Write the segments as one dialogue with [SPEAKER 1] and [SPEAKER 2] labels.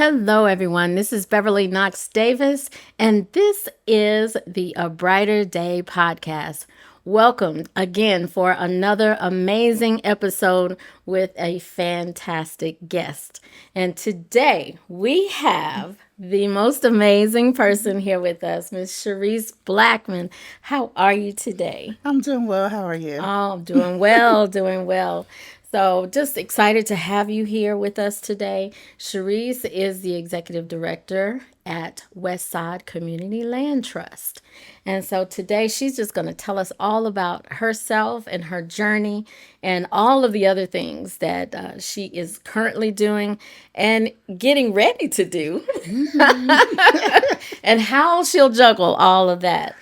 [SPEAKER 1] Hello, everyone. This is Beverly Knox Davis, and this is the A Brighter Day podcast. Welcome again for another amazing episode with a fantastic guest. And today we have the most amazing person here with us, Miss Charis Blackmon. How are you today?
[SPEAKER 2] I'm doing well. How are you?
[SPEAKER 1] Oh, doing well, doing well. So, just excited to have you here with us today. Charis is the executive director at Westside Community Land Trust. And so today she's just going to tell us all about herself and her journey and all of the other things that she is currently doing and getting ready to do and how she'll juggle all of that.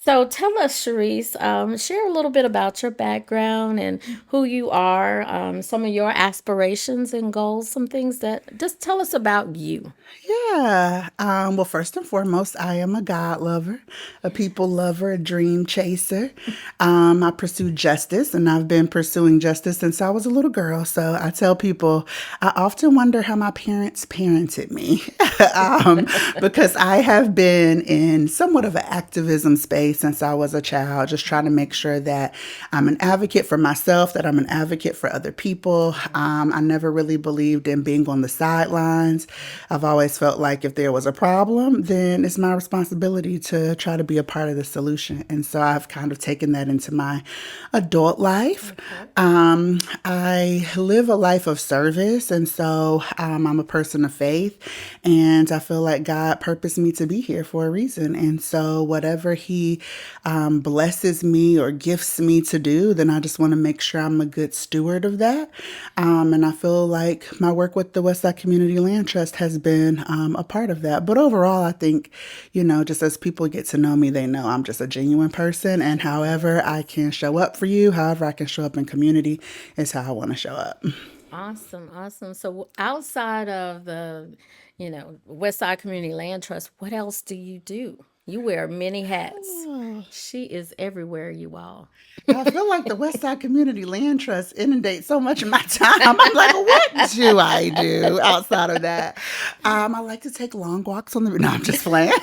[SPEAKER 1] So tell us, Charis, share a little bit about your background and who you are, some of your aspirations and goals, some things that just tell us about you.
[SPEAKER 2] Yeah. Well, first and foremost, I am a God lover, a people lover, a dream chaser. I pursue justice, and I've been pursuing justice since I was a little girl. So I tell people I often wonder how my parents parented me because I have been in somewhat of an activism space since I was a child, just trying to make sure that I'm an advocate for myself, that I'm an advocate for other people. I never really believed in being on the sidelines. I've always felt like if there was a problem, then it's my responsibility to try to be a part of the solution. And so I've kind of taken that into my adult life. I live a life of service, and so I'm a person of faith, and I feel like God purposed me to be here for a reason. And so whatever He blesses me or gifts me to do, then I just want to make sure I'm a good steward of that. And I feel like my work with the Westside Community Land Trust has been a part of that. But overall, I think, just as people get to know me, they know I'm just a genuine person. And however I can show up for you, however I can show up in community is how I want to show up.
[SPEAKER 1] Awesome, awesome. So outside of the, Westside Community Land Trust, what else do you do? You wear many hats. She is everywhere, you all.
[SPEAKER 2] I feel like the Westside Community Land Trust inundates so much of my time. I'm like, what do I do outside of that? I like to take long walks on the. No, I'm just playing.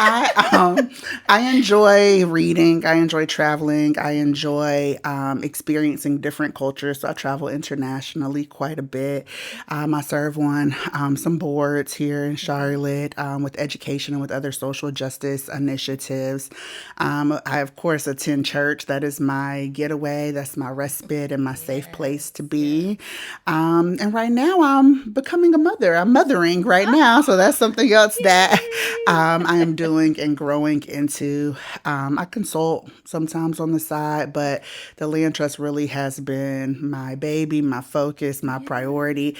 [SPEAKER 2] I enjoy reading. I enjoy traveling. I enjoy experiencing different cultures. So I travel internationally quite a bit. I serve on some boards here in Charlotte with education and with other social justice initiatives. I of course attend church. That is my getaway. That's my respite and my safe place to be. And right now I'm becoming a mother. I'm mothering right now. So that's something else that I am doing and growing into. I consult sometimes on the side, but the Land Trust really has been my baby, my focus, my priority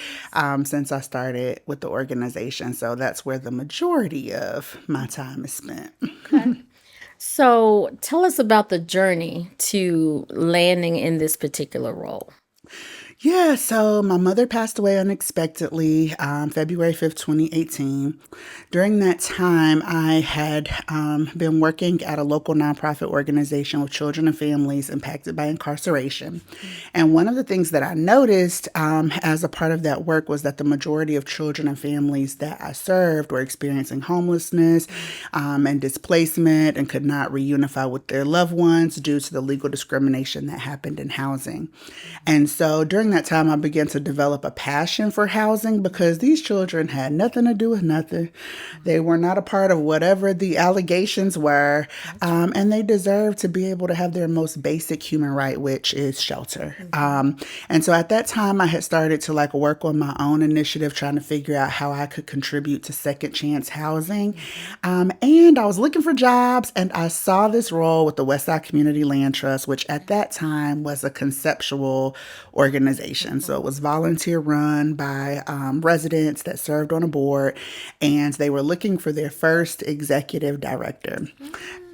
[SPEAKER 2] since I started with the organization. So that's where the majority of my time is spent.
[SPEAKER 1] Okay. So tell us about the journey to landing in this particular role.
[SPEAKER 2] Yeah, so my mother passed away unexpectedly February 5th, 2018. During that time, I had been working at a local nonprofit organization with children and families impacted by incarceration. And one of the things that I noticed as a part of that work was that the majority of children and families that I served were experiencing homelessness and displacement and could not reunify with their loved ones due to the legal discrimination that happened in housing. And so during that time, I began to develop a passion for housing because these children had nothing to do with nothing. They were not a part of whatever the allegations were, and they deserve to be able to have their most basic human right, which is shelter. And so at that time, I had started to work on my own initiative, trying to figure out how I could contribute to second chance housing. And I was looking for jobs, and I saw this role with the Westside Community Land Trust, which at that time was a conceptual organization. So it was volunteer run by residents that served on a board, and they were looking for their first executive director.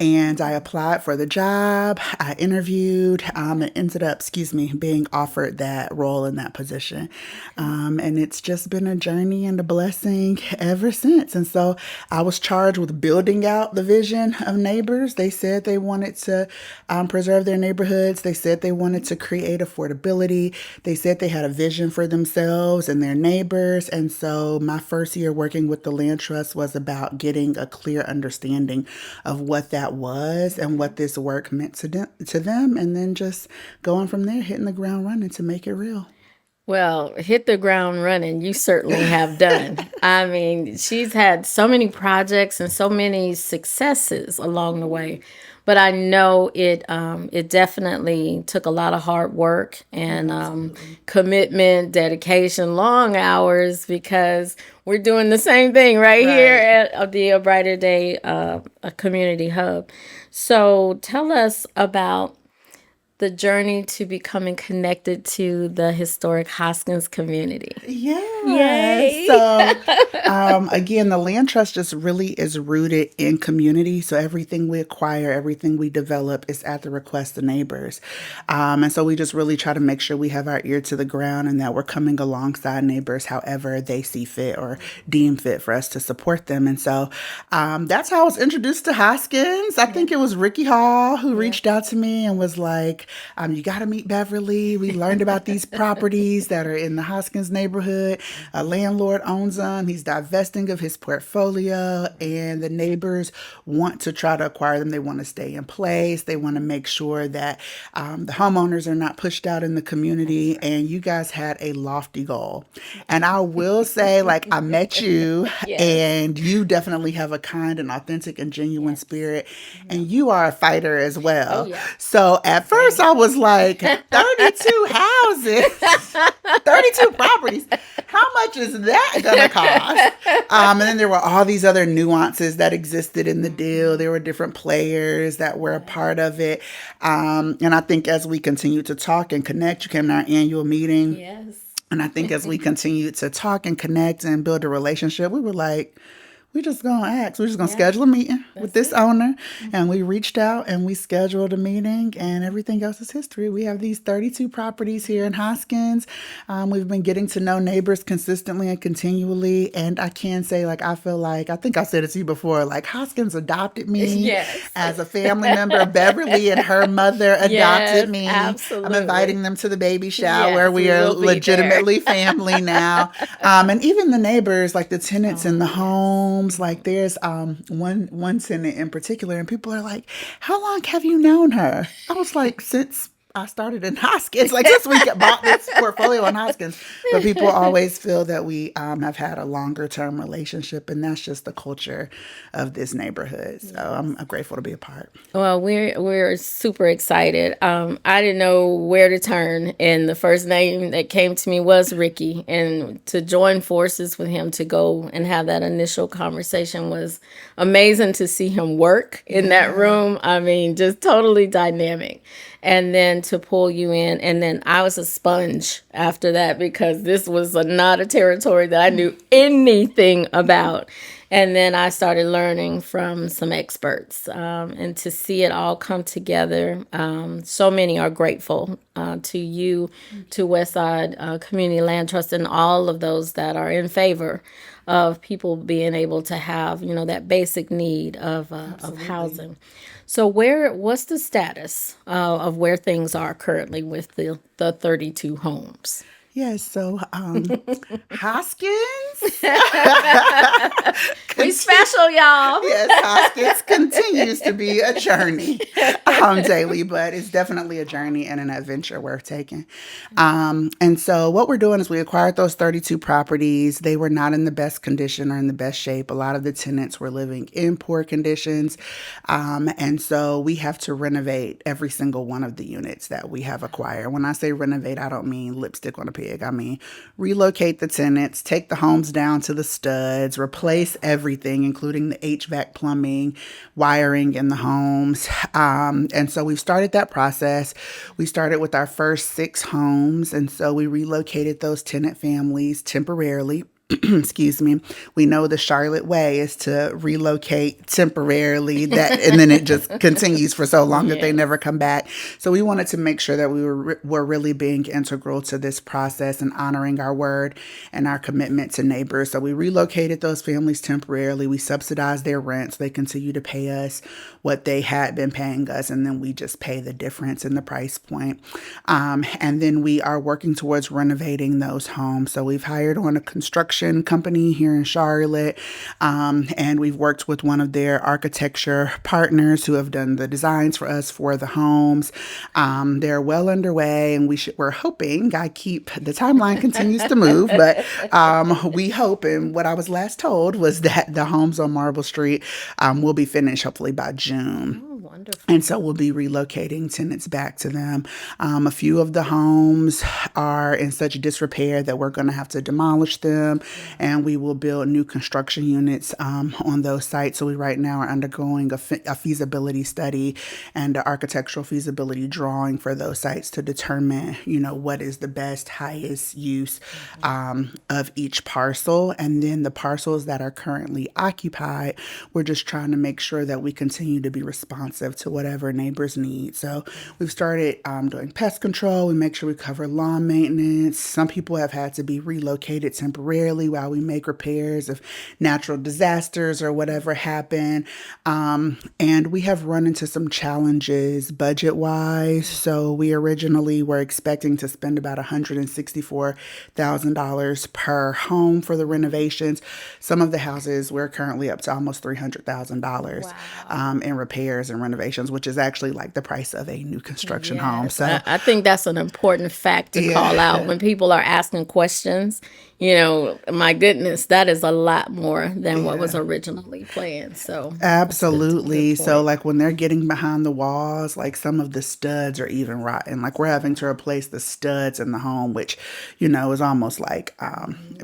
[SPEAKER 2] And I applied for the job. I interviewed and ended up, being offered that role in that position. And it's just been a journey and a blessing ever since. And so I was charged with building out the vision of neighbors. They said they wanted to preserve their neighborhoods. They said they wanted to create affordability. They said they had a vision for themselves and their neighbors. And so my first year working with the land trust was about getting a clear understanding of what that was and what this work meant to them, and then just going from there, hitting the ground running to make it real.
[SPEAKER 1] Well, hit the ground running. You certainly have done. I mean, she's had so many projects and so many successes along the way, but I know it definitely took a lot of hard work and commitment, dedication, long hours because we're doing the same thing right here
[SPEAKER 2] Right.
[SPEAKER 1] at the A Brighter Day a community hub. So tell us about the journey to becoming connected to the historic Hoskins community.
[SPEAKER 2] Yeah.
[SPEAKER 1] Yay!
[SPEAKER 2] Again, the land trust just really is rooted in community. So everything we acquire, everything we develop is at the request of neighbors. And so we just really try to make sure we have our ear to the ground and that we're coming alongside neighbors however they see fit or deem fit for us to support them. And so that's how I was introduced to Hoskins. I think it was Ricky Hall who reached out to me and was like, you got to meet Beverly. We learned about these properties that are in the Hoskins neighborhood. A landlord owns them. He's divesting of his portfolio, and the neighbors want to try to acquire them. They want to stay in place. They want to make sure that the homeowners are not pushed out in the community. And you guys had a lofty goal. And I will say, like, I met you,
[SPEAKER 1] Yes.
[SPEAKER 2] and you definitely have a kind and authentic and genuine spirit. And you are a fighter as well.
[SPEAKER 1] Oh, yeah.
[SPEAKER 2] So at first I was like, 32 houses, 32 properties. How much is that going to cost? And then there were all these other nuances that existed in the deal. There were different players that were a part of it. And I think as we continued to talk and connect, you came to our annual meeting.
[SPEAKER 1] Yes.
[SPEAKER 2] And I think as we continued to talk and connect and build a relationship, we were like, we're just going to ask. We're just going to schedule a meeting with this owner. And we reached out and we scheduled a meeting, and everything else is history. We have these 32 properties here in Hoskins. We've been getting to know neighbors consistently and continually. And I can say, like, I feel like, I think I said it to you before, like Hoskins adopted me
[SPEAKER 1] Yes.
[SPEAKER 2] as a family member. Beverly and her mother adopted
[SPEAKER 1] Yes,
[SPEAKER 2] me.
[SPEAKER 1] absolutely.
[SPEAKER 2] I'm inviting them to the baby shower.
[SPEAKER 1] Yes,
[SPEAKER 2] We
[SPEAKER 1] we
[SPEAKER 2] are
[SPEAKER 1] will be
[SPEAKER 2] legitimately family now. And even the neighbors, like the tenants in the homes, like there's one tenant in particular, and people are like, "How long have you known her?" I was like, "Since I started in Hoskins, like since we bought this portfolio in Hoskins." But people always feel that we have had a longer term relationship, and that's just the culture of this neighborhood. So I'm grateful to be a part.
[SPEAKER 1] Well, we're super excited. I didn't know where to turn, and the first name that came to me was Ricky. And to join forces with him to go and have that initial conversation was amazing to see him work in that room. I mean, just totally dynamic. And then to pull you in, and then I was a sponge after that because this was not a territory that I knew anything about. And then I started learning from some experts, and to see it all come together. So many are grateful to you, to Westside Community Land Trust, and all of those that are in favor of people being able to have, that basic need of housing. So what's the status of where things are currently with the 32 homes?
[SPEAKER 2] Yes, so Hoskins.
[SPEAKER 1] We special, y'all.
[SPEAKER 2] Yes, Hoskins continues to be a journey daily, but it's definitely a journey and an adventure worth taking. And so what we're doing is we acquired those 32 properties. They were not in the best condition or in the best shape. A lot of the tenants were living in poor conditions. And so we have to renovate every single one of the units that we have acquired. When I say renovate, I don't mean lipstick on a pig. I mean relocate the tenants, take the homes down to the studs, replace everything, including the HVAC, plumbing, wiring in the homes. And so we've started that process. We started with our first 6 homes. And so we relocated those tenant families temporarily. excuse me, we know the Charlotte way is to relocate temporarily, that and then it just continues for so long that they
[SPEAKER 1] Yes.
[SPEAKER 2] never come back. So we wanted to make sure that were really being integral to this process and honoring our word and our commitment to neighbors. So we relocated those families temporarily. We subsidized their rent so they continue to pay us what they had been paying us, and then we just pay the difference in the price point. And then we are working towards renovating those homes. So we've hired on a construction company here in Charlotte, and we've worked with one of their architecture partners who have done the designs for us for the homes. They're well underway, and we're hoping, the timeline continues to move, but we hope, and what I was last told was that the homes on Marble Street will be finished hopefully by June.
[SPEAKER 1] Oh, wonderful.
[SPEAKER 2] And so we'll be relocating tenants back to them. A few of the homes are in such disrepair that we're going to have to demolish them, and we will build new construction units on those sites. So we right now are undergoing a feasibility study and an architectural feasibility drawing for those sites to determine, what is the best, highest use of each parcel. And then the parcels that are currently occupied, we're just trying to make sure that we continue to be responsive to whatever neighbors need. So we've started doing pest control. We make sure we cover lawn maintenance. Some people have had to be relocated temporarily while we make repairs if natural disasters or whatever happen. And we have run into some challenges budget-wise. So we originally were expecting to spend about $164,000 per home for the renovations. Some of the houses, we're currently up to almost $300,000 in repairs and renovations, which is actually like the price of a new construction home.
[SPEAKER 1] Yes.
[SPEAKER 2] So
[SPEAKER 1] I think that's an important fact to call out when people are asking questions. My goodness, that is a lot more than what was originally planned. So
[SPEAKER 2] absolutely.
[SPEAKER 1] good
[SPEAKER 2] So
[SPEAKER 1] point.
[SPEAKER 2] like when they're getting behind the walls, like some of the studs are even rotten. Like we're having to replace the studs in the home, which, is almost like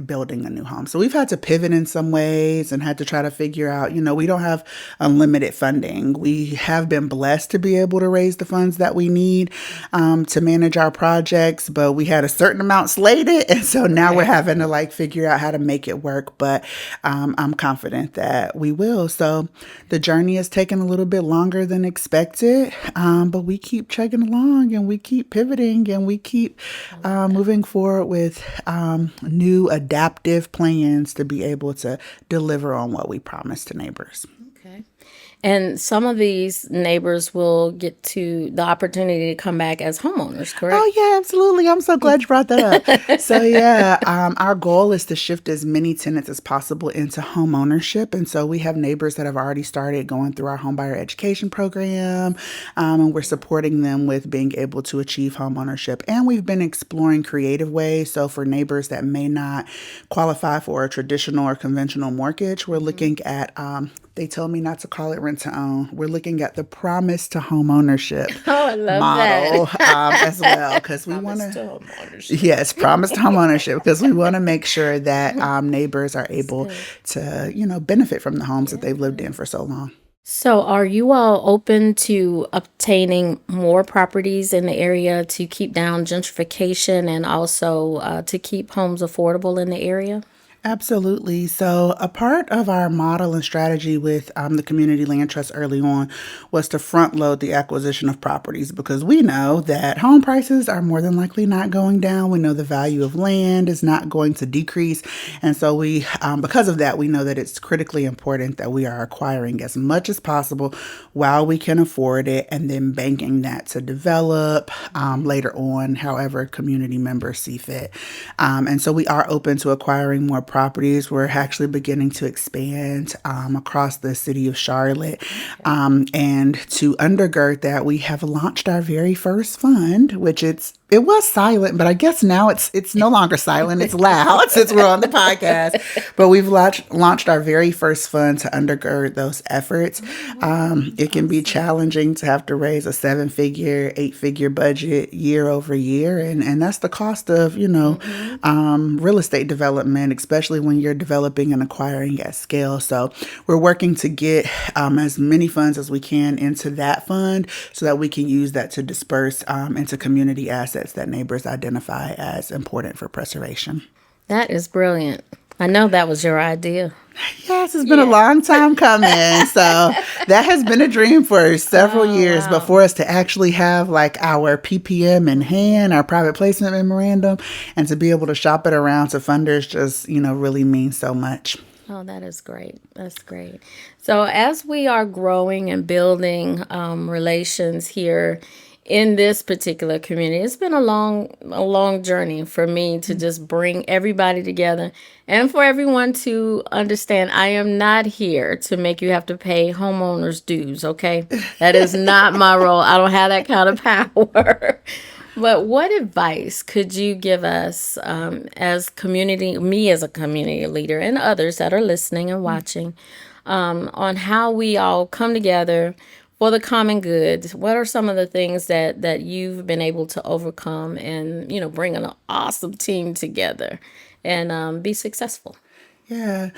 [SPEAKER 2] building a new home. So we've had to pivot in some ways and had to try to figure out, we don't have unlimited funding. We have been blessed to be able to raise the funds that we need to manage our projects, but we had a certain amount slated. And so now we're having to figure out how to make it work. But I'm confident that we will. So the journey has taken a little bit longer than expected, but we keep chugging along and we keep pivoting and we keep moving forward with new adaptive plans to be able to deliver on what we promised to neighbors.
[SPEAKER 1] Okay. And some of these neighbors will get to the opportunity to come back as homeowners, correct?
[SPEAKER 2] Oh, yeah, absolutely. I'm so glad you brought that up. So, yeah, our goal is to shift as many tenants as possible into home ownership. And so we have neighbors that have already started going through our homebuyer education program, and we're supporting them with being able to achieve home ownership. And we've been exploring creative ways. So for neighbors that may not qualify for a traditional or conventional mortgage, we're looking at they told me not to call it rent to own. We're looking at the promise to home ownership
[SPEAKER 1] Oh, I love
[SPEAKER 2] model
[SPEAKER 1] that.
[SPEAKER 2] as well, because we want
[SPEAKER 1] Promise to
[SPEAKER 2] to,
[SPEAKER 1] home ownership.
[SPEAKER 2] yes, promise to home ownership, because we want to make sure that neighbors are able to, benefit from the homes that they've lived in for so long.
[SPEAKER 1] So, are you all open to obtaining more properties in the area to keep down gentrification and also to keep homes affordable in the area?
[SPEAKER 2] Absolutely. So, a part of our model and strategy with the Community Land Trust early on was to front load the acquisition of properties, because we know that home prices are more than likely not going down. We know the value of land is not going to decrease. And so, because of that, we know that it's critically important that we are acquiring as much as possible while we can afford it, and then banking that to develop later on, however community members see fit. And so, we are open to acquiring more properties. We're actually beginning to expand across the city of Charlotte. And to undergird that, we have launched our very first fund, which it was silent, but I guess now it's no longer silent. It's loud since we're on the podcast. But we've launched our very first fund to undergird those efforts. It can be challenging to have to raise a 7-figure, 8-figure budget year over year, and that's the cost of real estate development, especially when you're developing and acquiring at scale. So we're working to get as many funds as we can into that fund so that we can use that to disperse into community assets that neighbors identify as important for preservation.
[SPEAKER 1] That is brilliant. I know that was your idea.
[SPEAKER 2] Yes, it's been a
[SPEAKER 1] Yeah.
[SPEAKER 2] long time coming. So that has been a dream for several
[SPEAKER 1] Oh,
[SPEAKER 2] years, but
[SPEAKER 1] wow.
[SPEAKER 2] for us to actually have like our PPM in hand, our private placement memorandum, and to be able to shop it around to funders just, really means so much.
[SPEAKER 1] Oh, that is great. That's great. So, as we are growing and building relations here in this particular community, it's been a long journey for me to just bring everybody together and for everyone to understand. I am not here to make you have to pay homeowners dues. Okay, that is not my role. I don't have that kind of power. But what advice could you give us me as a community leader, and others that are listening and watching, on how we all come together for the common good? What are some of the things that you've been able to overcome and, bring an awesome team together and be successful?
[SPEAKER 2] Yeah.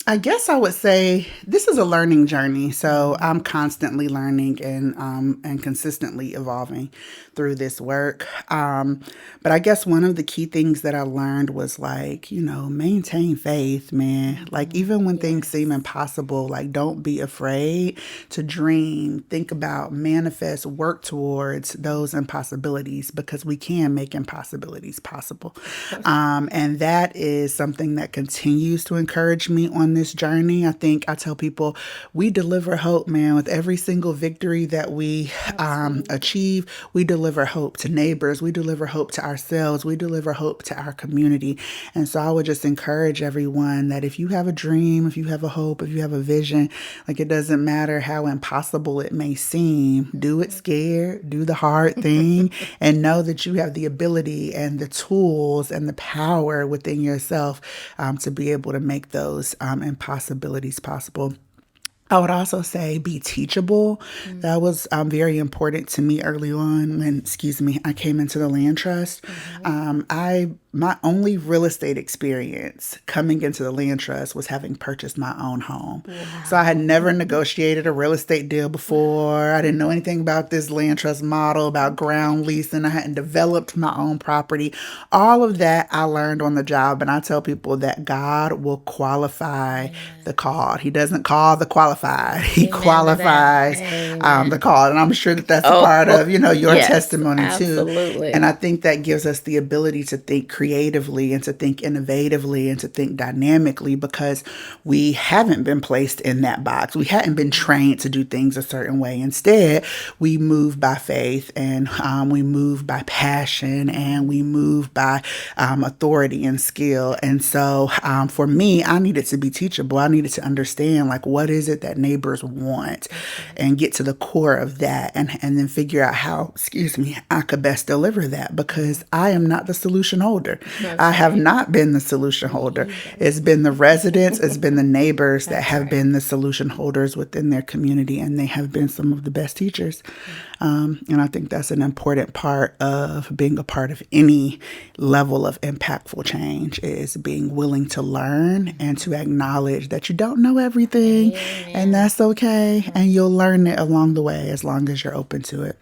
[SPEAKER 2] I guess I would say this is a learning journey. So I'm constantly learning and consistently evolving through this work. But I guess one of the key things that I learned was like, maintain faith, man. Like even when things seem impossible, like don't be afraid to dream, think about, manifest, work towards those impossibilities because we can make impossibilities possible. And that is something that continues to encourage me on this journey. I think I tell people we deliver hope, man, with every single victory that we achieve. We deliver hope to neighbors. We deliver hope to ourselves. We deliver hope to our community. And so I would just encourage everyone that if you have a dream, if you have a hope, if you have a vision, like it doesn't matter how impossible it may seem, do it scared, do the hard thing, and know that you have the ability and the tools and the power within yourself to be able to make those impossibilities possible. I would also say be teachable. That was very important to me early on when, I came into the land trust. My only real estate experience coming into the land trust was having purchased my own home. So I had never negotiated a real estate deal before. I didn't know anything about this land trust model, about ground leasing. I hadn't developed my own property. All of that I learned on the job. And I tell people that God will qualify the called. He doesn't call the qualified. He
[SPEAKER 1] Amen to that.
[SPEAKER 2] qualifies the
[SPEAKER 1] Amen.
[SPEAKER 2] called. And I'm sure that that's a
[SPEAKER 1] Oh,
[SPEAKER 2] part of, your
[SPEAKER 1] yes,
[SPEAKER 2] testimony too. And
[SPEAKER 1] absolutely.
[SPEAKER 2] I think that gives us the ability to think creatively and to think innovatively and to think dynamically because we haven't been placed in that box. We hadn't been trained to do things a certain way. Instead, we move by faith and we move by passion and we move by authority and skill. And so for me, I needed to be teachable. I needed to understand like what is it that neighbors want and get to the core of that and then figure out how, I could best deliver that because I am not the solution holder. I
[SPEAKER 1] That's
[SPEAKER 2] have
[SPEAKER 1] right.
[SPEAKER 2] not been the solution holder.
[SPEAKER 1] You better.
[SPEAKER 2] It's been the residents, it's been the neighbors that
[SPEAKER 1] That's
[SPEAKER 2] have
[SPEAKER 1] right.
[SPEAKER 2] been the solution holders within their community, and they have been some of the best teachers. And I think that's an important part of being a part of any level of impactful change is being willing to learn and to acknowledge that you don't know everything, and
[SPEAKER 1] Amen.
[SPEAKER 2] that's okay. And you'll learn it along the way as long as you're open to it.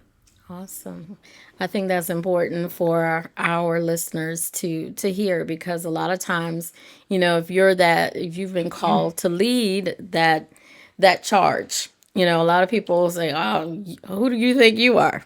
[SPEAKER 1] Awesome. I think that's important for our listeners to hear because a lot of times, if you've been called to lead that charge, a lot of people say, "Oh, who do you think you are?"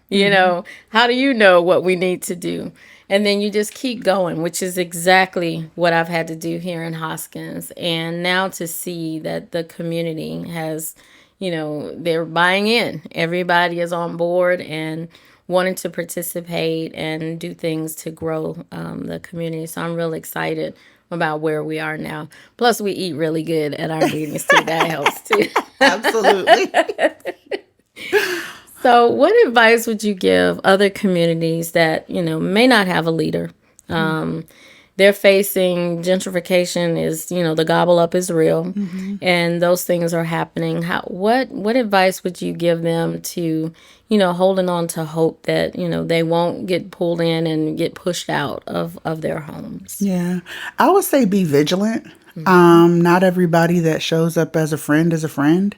[SPEAKER 1] How do you know what we need to do? And then you just keep going, which is exactly what I've had to do here in Hoskins. And now to see that the community has, they're buying in. Everybody is on board and wanting to participate and do things to grow the community. So I'm really excited about where we are now. Plus, we eat really good at our meetings too. That helps too.
[SPEAKER 2] Absolutely.
[SPEAKER 1] So, what advice would you give other communities that, may not have a leader? Um, they're facing gentrification is, the gobble up is real and those things are happening. What advice would you give them to, holding on to hope that, they won't get pulled in and get pushed out of their homes?
[SPEAKER 2] Yeah, I would say be vigilant. Not everybody that shows up as a friend is a friend,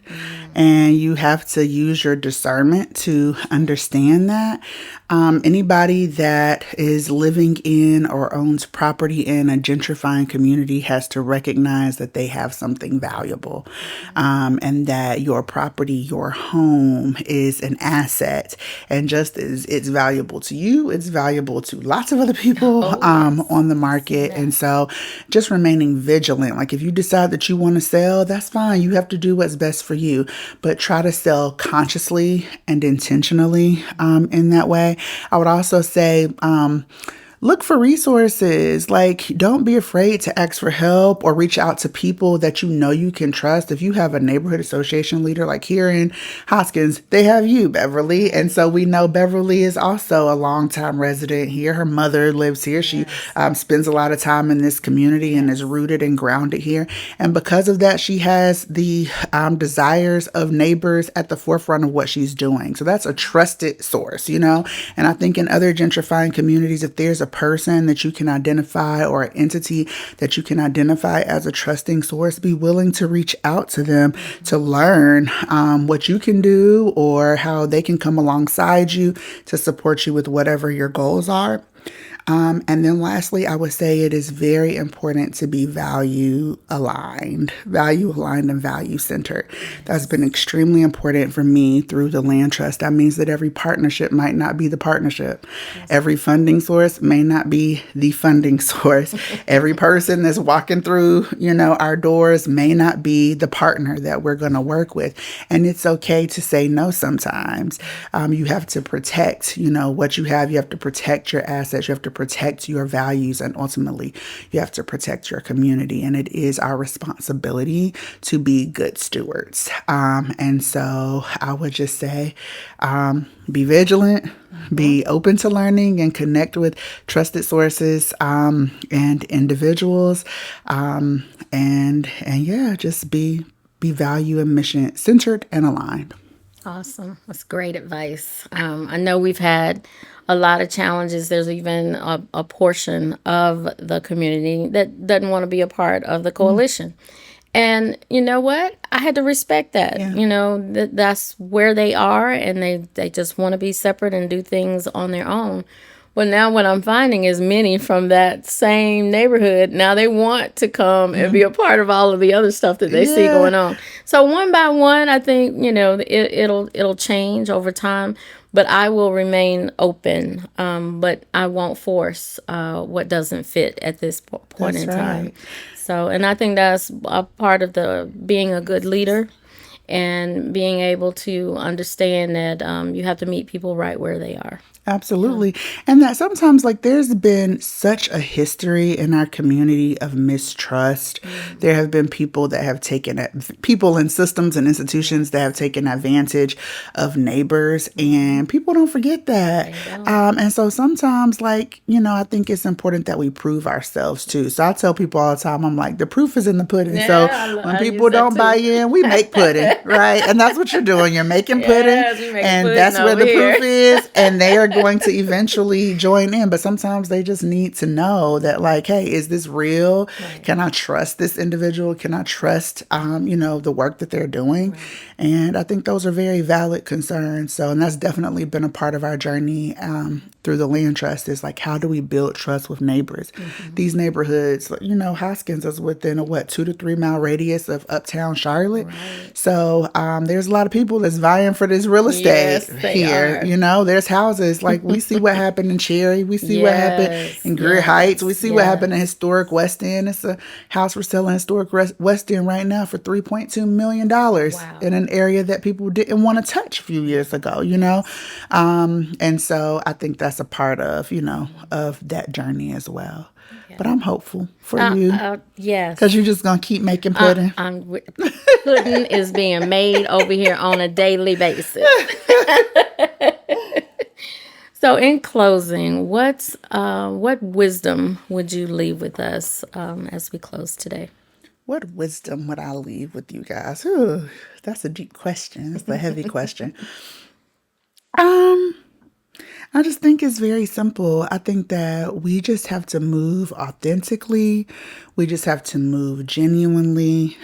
[SPEAKER 2] and you have to use your discernment to understand that. Anybody that is living in or owns property in a gentrifying community has to recognize that they have something valuable, and that your property, your home, is an asset. And just as it's valuable to you, it's valuable to lots of other people
[SPEAKER 1] Oh, yes.
[SPEAKER 2] on the
[SPEAKER 1] I've seen
[SPEAKER 2] market.
[SPEAKER 1] that.
[SPEAKER 2] And so just remaining vigilant. Like if you decide that you want to sell, that's fine. You have to do what's best for you, but try to sell consciously and intentionally in that way. I would also say, look for resources. Like, don't be afraid to ask for help or reach out to people that you know you can trust. If you have a neighborhood association leader, like here in Hoskins, they have you, Beverly. And so we know Beverly is also a longtime resident here. Her mother lives here. She
[SPEAKER 1] Yes.
[SPEAKER 2] spends a lot of time in this community and is
[SPEAKER 1] Yes.
[SPEAKER 2] rooted and grounded here. And because of that, she has the desires of neighbors at the forefront of what she's doing. So that's a trusted source, you know? And I think in other gentrifying communities, if there's a person that you can identify or an entity that you can identify as a trusting source, be willing to reach out to them to learn what you can do or how they can come alongside you to support you with whatever your goals are. And then lastly, I would say it is very important to be value aligned and value centered. That's been extremely important for me through the land trust. That means that every partnership might not be the partnership.
[SPEAKER 1] Yes.
[SPEAKER 2] Every funding source may not be the funding source. Every person that's walking through, our doors may not be the partner that we're going to work with. And it's okay to say no sometimes. You have to protect, what you have. You have to protect your assets. You have to protect your values, and ultimately you have to protect your community. And it is our responsibility to be good stewards. And so I would just say, be vigilant, be open to learning, and connect with trusted sources and individuals. And yeah, just be value and mission centered and aligned.
[SPEAKER 1] Awesome. That's great advice. I know we've had a lot of challenges. There's even a portion of the community that doesn't want to be a part of the coalition. And you know what? I had to respect that.
[SPEAKER 2] Yeah.
[SPEAKER 1] That's where they are, and they just want to be separate and do things on their own. Well, now what I'm finding is many from that same neighborhood, now they want to come and be a part of all of the other stuff that they see
[SPEAKER 2] Yeah.
[SPEAKER 1] going on. So one by one, I think, it'll change over time, but I will remain open. But I won't force what doesn't fit at this point
[SPEAKER 2] That's
[SPEAKER 1] in time.
[SPEAKER 2] right.
[SPEAKER 1] So, and I think that's a part of the being a good leader and being able to understand that you have to meet people right where they are.
[SPEAKER 2] Absolutely. And that sometimes, like, there's been such a history in our community of mistrust. There have been people that have taken it, people and systems and institutions that have taken advantage of neighbors, and people don't forget that. And so sometimes, like, I think it's important that we prove ourselves too. So I tell people all the time, I'm like, the proof is in the pudding. So when
[SPEAKER 1] I use
[SPEAKER 2] people
[SPEAKER 1] that
[SPEAKER 2] don't buy
[SPEAKER 1] too.
[SPEAKER 2] in, we make pudding, right? And that's what you're doing. You're making pudding,
[SPEAKER 1] Yes, we making
[SPEAKER 2] and
[SPEAKER 1] pudding
[SPEAKER 2] that's where
[SPEAKER 1] over
[SPEAKER 2] the
[SPEAKER 1] here.
[SPEAKER 2] proof is. And they are going to eventually join in. But sometimes they just need to know that, like, hey, is this real?
[SPEAKER 1] Right.
[SPEAKER 2] Can I trust this individual? Can I trust, the work that they're doing?
[SPEAKER 1] Right.
[SPEAKER 2] And I think those are very valid concerns. So, and that's definitely been a part of our journey through the land trust, is like, how do we build trust with neighbors? These neighborhoods, Hoskins is within a 2 to 3 mile radius of uptown Charlotte.
[SPEAKER 1] Right.
[SPEAKER 2] So there's a lot of people that's vying for this real estate
[SPEAKER 1] Yes, they
[SPEAKER 2] here.
[SPEAKER 1] are.
[SPEAKER 2] There's houses, like, we see what happened in Cherry. We see what happened
[SPEAKER 1] Yes,
[SPEAKER 2] in Greer Heights. We
[SPEAKER 1] yes,
[SPEAKER 2] see what happened in
[SPEAKER 1] yes.
[SPEAKER 2] Historic West End. It's a house we're selling Historic West End right now for $3.2 million in
[SPEAKER 1] Wow.
[SPEAKER 2] an area that people didn't want to touch a few years ago, And so I think that's a part of, of that journey as well.
[SPEAKER 1] Yeah.
[SPEAKER 2] But I'm hopeful for you, because
[SPEAKER 1] Yes.
[SPEAKER 2] you're just going to keep making pudding.
[SPEAKER 1] Pudding is being made over here on a daily basis. So, in closing, what wisdom would you leave with us as we close today?
[SPEAKER 2] What wisdom would I leave with you guys? Ooh, that's a deep question. That's a heavy question. Um, I just think it's very simple. I think that we just have to move authentically. We just have to move genuinely.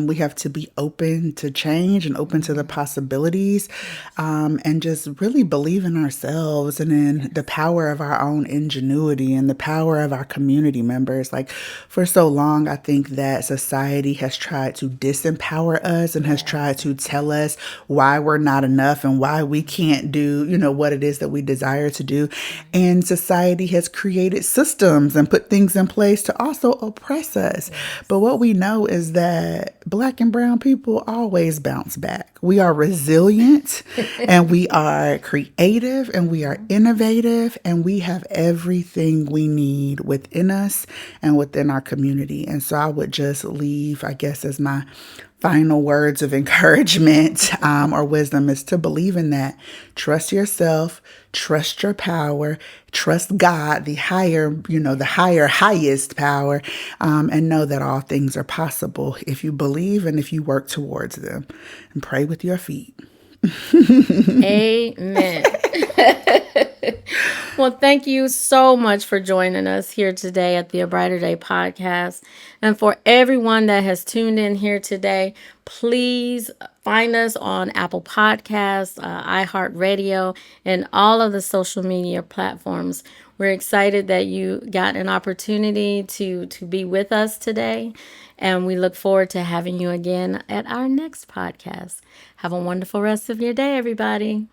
[SPEAKER 2] We have to be open to change and open to the possibilities, and just really believe in ourselves and in the power of our own ingenuity and the power of our community members. Like, for so long, I think that society has tried to disempower us and has tried to tell us why we're not enough and why we can't do, what it is that we desire to do. And society has created systems and put things in place to also oppress us. But what we know is that Black and brown people always bounce back. We are resilient and we are creative and we are innovative and we have everything we need within us and within our community. And so I would just leave, I guess, as my final words of encouragement, or wisdom, is to believe in that. Trust yourself, trust your power, trust God, the higher, highest power, and know that all things are possible if you believe and if you work towards them, and pray with your feet.
[SPEAKER 1] Amen. Well, thank you so much for joining us here today at the A Brighter Day podcast. And for everyone that has tuned in here today, please find us on Apple Podcasts, iHeartRadio, and all of the social media platforms. We're excited that you got an opportunity to be with us today. And we look forward to having you again at our next podcast. Have a wonderful rest of your day, everybody.